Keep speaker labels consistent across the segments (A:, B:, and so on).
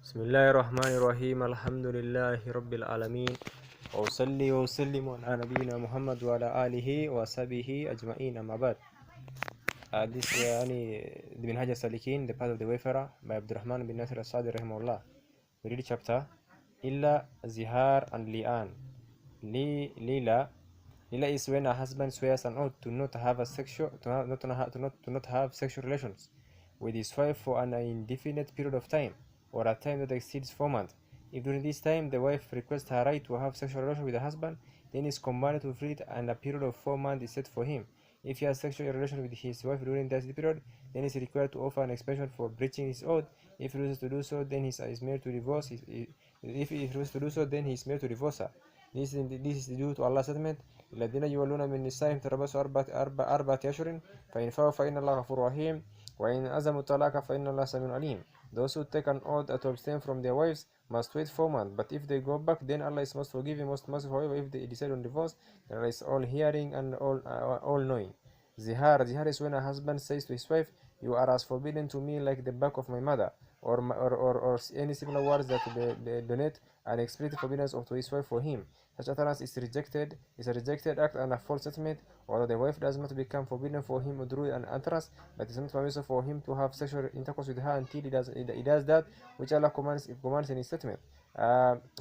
A: بسم الله الرحمن الرحيم. الحمد لله رب العالمين، وأصلي وأسلم على نبينا محمد وعلى آله وصحبه أجمعين. أما بعد, this the Minhaj Al Salikin, the path of the wayfarer, by Abdurrahman bin Nasir al-Sadi rahimahullah. We read chapter Illa, Zihar and Li'an. Lila is when a husband swears an oath to not have sexual relations with his wife for an indefinite period of time, or a time that exceeds 4 months. If during this time the wife requests her right to have sexual relations with the husband, then he is commanded to free it, and a period of 4 months is set for him. If he has sexual relations with his wife during that period, then he is required to offer an explanation for breaching his oath. If he refuses to do so, then he is made to divorce. If he refuses to do so, then he is made to divorce her. This is due to Allah's statement: الذين يولون من نسائهم تربصوا أربعة أشهر فإن فاءوا فإن الله غفور رحيم وإن عزموا الطلاق فإن الله سميع عليم. Those who take an oath to abstain from their wives must wait 4 months, but if they go back, then Allah is most forgiving, most merciful. However, if they decide on divorce, then Allah is all hearing and all knowing. Zihar is when a husband says to his wife, "You are as forbidden to me like the back of my mother," or any similar words that donate an explicit forbiddance to his wife for him. Such utterance is a rejected act and a false statement. Although the wife does not become forbidden for him through an utterance, but it is not permissible for him to have sexual intercourse with her until he does that which Allah commands in his statement.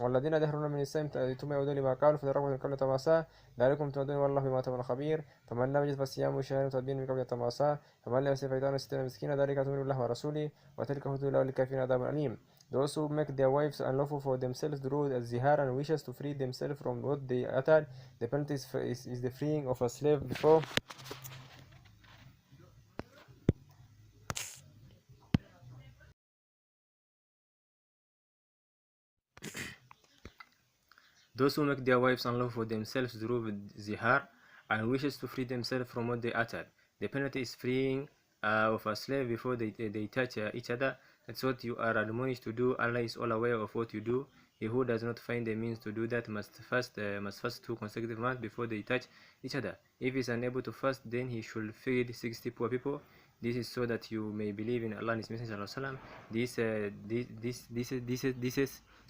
A: والذين دهرون من السيم ثم يعودون لما قالوا فتربصوا من قبل تماسا ذلكم تودون والله بما تعملون خبير فمن لم يجد فصيام شهر متتابعين من قبل تماسا فمن لم يستطع فإطعام 60 مسكينا ذلك تؤمنون بالله ورسوله وتلك حدود الله وللكافرين عذاب أليم. Those who make their wives unlawful for themselves through zihar and wishes to free themselves from what they uttered, the penalty is the freeing of a slave before Those who make their wives unlawful for themselves through zihar and wishes to free themselves from what they uttered, the penalty is freeing of a slave before they touch each other. That's what you are admonished to do. Allah is all aware of what you do. He who does not find a means to do that must fast 2 consecutive months before they touch each other. If he is unable to fast, then he should feed 60 poor people. This is so that you may believe in Allah and His Messenger. This is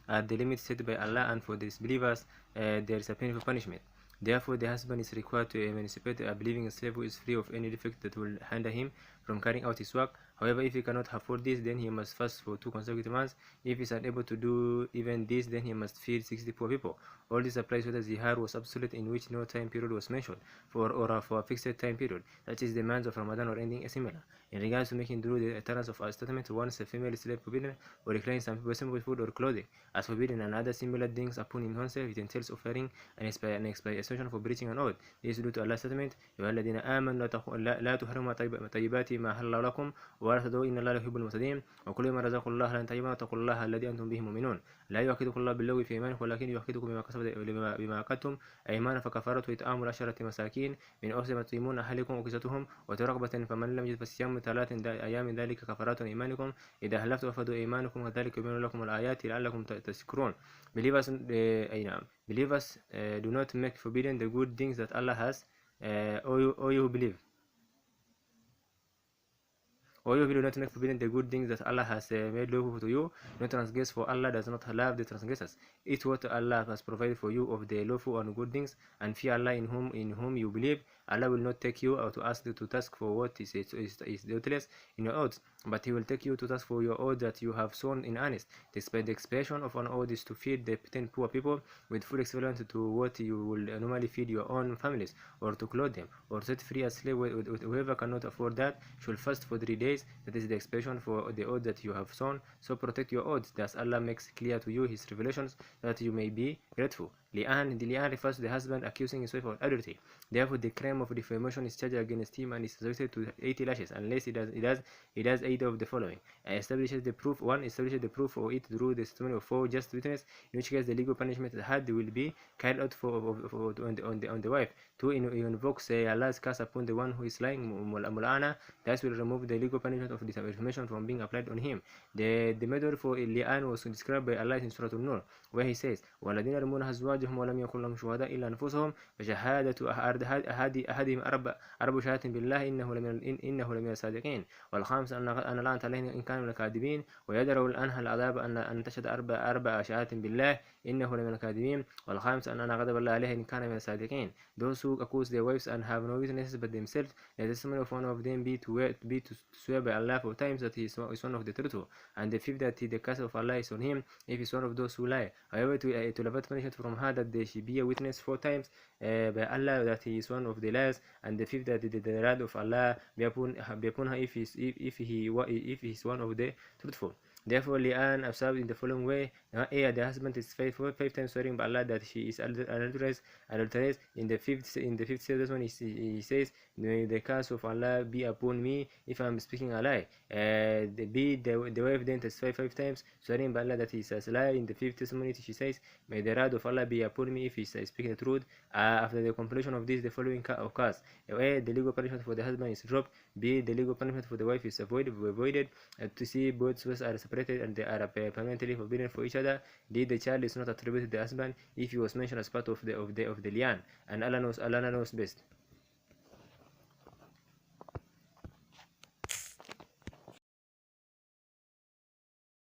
A: the limit set by Allah, and for disbelievers there is a painful punishment. Therefore, the husband is required to emancipate a believing slave who is free of any defect that will hinder him from carrying out his work. However, if he cannot afford this, then he must fast for 2 consecutive months. If he is unable to do even this, then he must feed 60 poor people. All this applies whether zihar was absolute, in which no time period was mentioned, or for a fixed time period, such as the months of Ramadan, or anything similar. In regards to making through the utterance of a statement, once a female slave forbidden, or declining some people food or clothing as forbidden, and other similar things upon himself, it entails offering an expiation for breaching an oath. This is due to Allah's statement: يا الذين آمنوا لا تحرموا طيبات ما حل لكم ولا تدعوا إن الله يحب المعتدين وكل ما رزقكم الله لن طيبا واتقوا الله الذي أنتم به مؤمنون. لا يؤاخذكم الله باللغو في أيمانكم ولكن يؤاخذكم بما عقدتم أيمانا فكفارته إطعام 10 مساكين من أوسط ما تطعمون أهلكم وكسوتهم وترغبة فمن لم يجد فصيام 3 أيام ذلك كفارات أيمانكم إذا حلفتم وفدوا أيمانكم وذلك يبين لكم الآيات لعلكم تشكرون. Believers do not make forbidden the good things that Allah has. O you who believe, do not make forbidden the good things that Allah has made lawful to you. No transgress, for Allah does not love the transgressors. Eat what Allah has provided for you of the lawful and good things, and fear Allah in whom you believe. Allah will not take you out to ask you to task for what is doubtless in your oaths, but He will take you to task for your oath that you have sworn in earnest. The expression of an oath is to feed the 10 poor people with food equivalent to what you will normally feed your own families, or to clothe them, or set free a slave. Whoever cannot afford that should fast for 3 days. That is the expression for the oath that you have sworn. So protect your oaths. Thus Allah makes clear to you His revelations, that you may be grateful. The li'an refers to the husband accusing his wife of adultery. Therefore, the crime of defamation is charged against him and is subjected to 80 lashes, unless he does either of the following: establishes the proof. 1. Establishes the proof for it through the testimony of 4 just witnesses, in which case the legal punishment had will be carried out on the wife. 2. Invokes Allah's curse upon the one who is lying, mul'ana. That will remove the legal punishment of defamation from being applied on him. The method for li'an was described by Allah in Surah An-Nur, where He says: وَالَّذِينَ يَرْمُونَ أزواجهم ولم يكن لهم شهداء إلا أنفسهم فشهادة أحدهم أربع شهادات بالله إنه لمن الصادقين. والخامس أن لعنة عليه إن كان من الكاذبين ويدرأ عنها العذاب أن تشهد أربع شهادات بالله إنه لمن الكاذبين. والخامس أن غضب الله عليه إن كان من الصادقين. Those who accuse their wives and have no witnesses but themselves, let the testimony of one of them be to swear by Allah 4 times that he is one of the truthful, and the fifth that the curse of Allah is on him if he is one of those who lie. However, to avoid punishment from her, that she be a witness 4 times by Allah that he is one of the liars, and the fifth that the wrath of Allah be upon her if he is one of the truthful. Therefore, Li'an observed in the following way: A. The husband is faithful 5 times swearing by Allah that she is adulterous. In the fifth testimony, he says, "May the curse of Allah be upon me if I am speaking a lie." The wife then testifies 5 times swearing by Allah that he is a liar. In the fifth testimony, she says, "May the wrath of Allah be upon me if he is speaking the truth." After the completion of this, the following occurs: A. The legal punishment for the husband is dropped. B. The legal punishment for the wife is avoided. To see both spouses are separated and they are permanently forbidden for each other. D. The child is not attributed to the husband if he was mentioned as part of the lian, and Allah knows best.